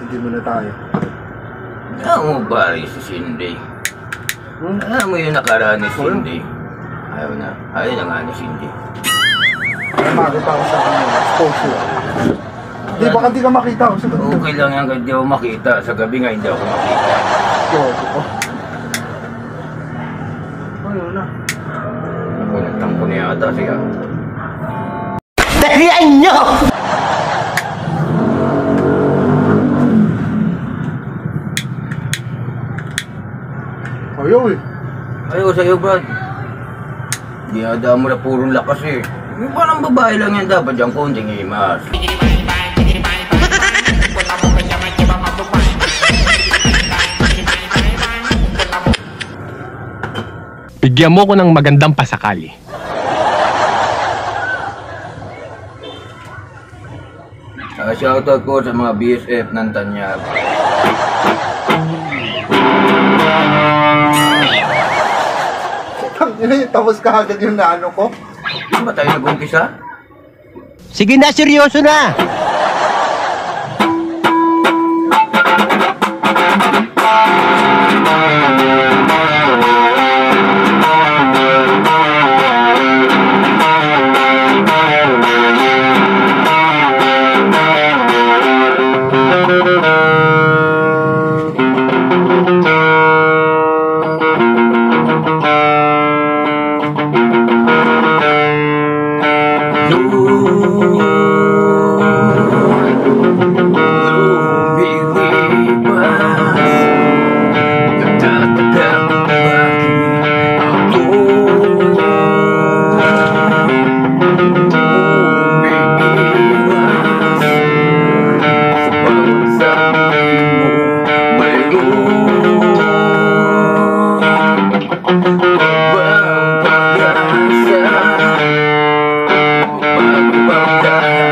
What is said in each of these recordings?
Hindi mo na tayo. Alam mo ba si Cindy? Alam mo yung nakaraan ni Cindy? Ayaw na nga ni Cindy. Magot ako sa kanya. Exposure. Di, baka di ka makita ako sa kanya. Okay lang yan, hindi ako makita. Sa gabi nga hindi ako makita. Ayun na. Nakunatang ko niya ata siya. Dalian nyo! Ayaw eh. Ayaw sa'yo, Brad. Diyada mo na purong lakas eh. Yung parang babae lang yan dapat dyan konting imas. Bigyan mo ko ng magandang pasakali. Shoutout ko sa mga BSF ng Tanyag. Tapos kahagad yung naano ko. Di ba tayo nag-umpisa? Sige na, seryoso na! Bang pag-asa, magbabagay.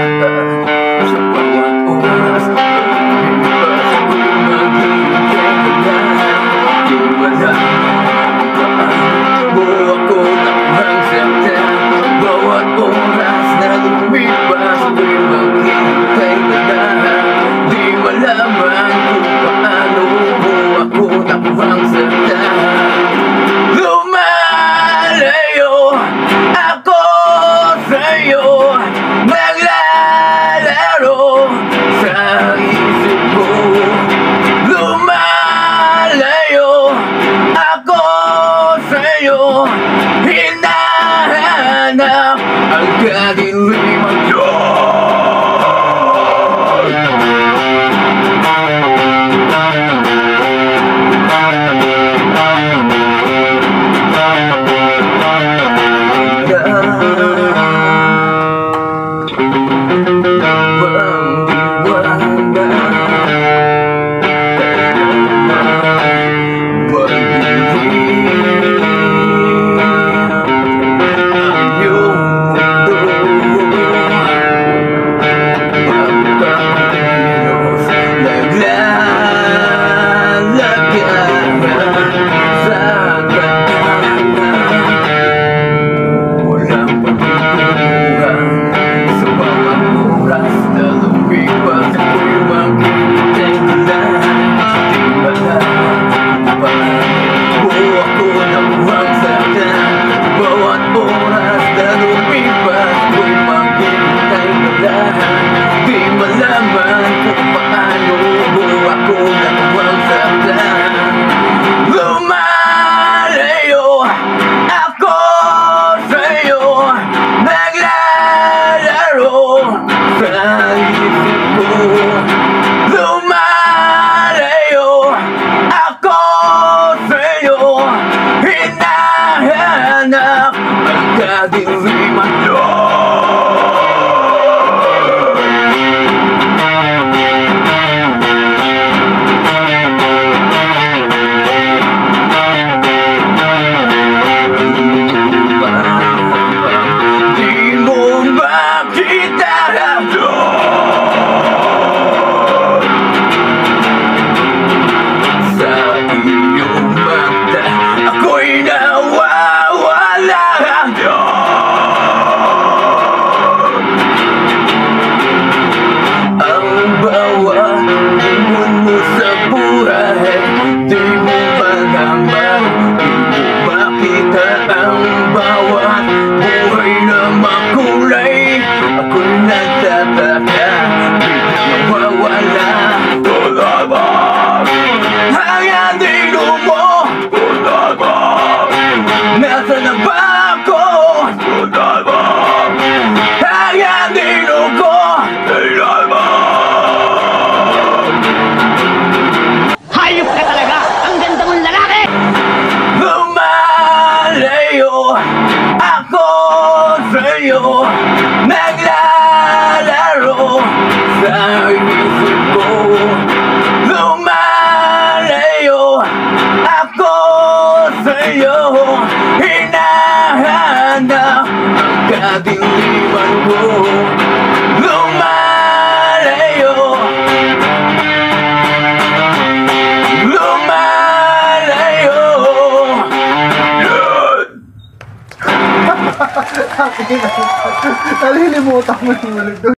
Nalilimutan mo yung ulit doon.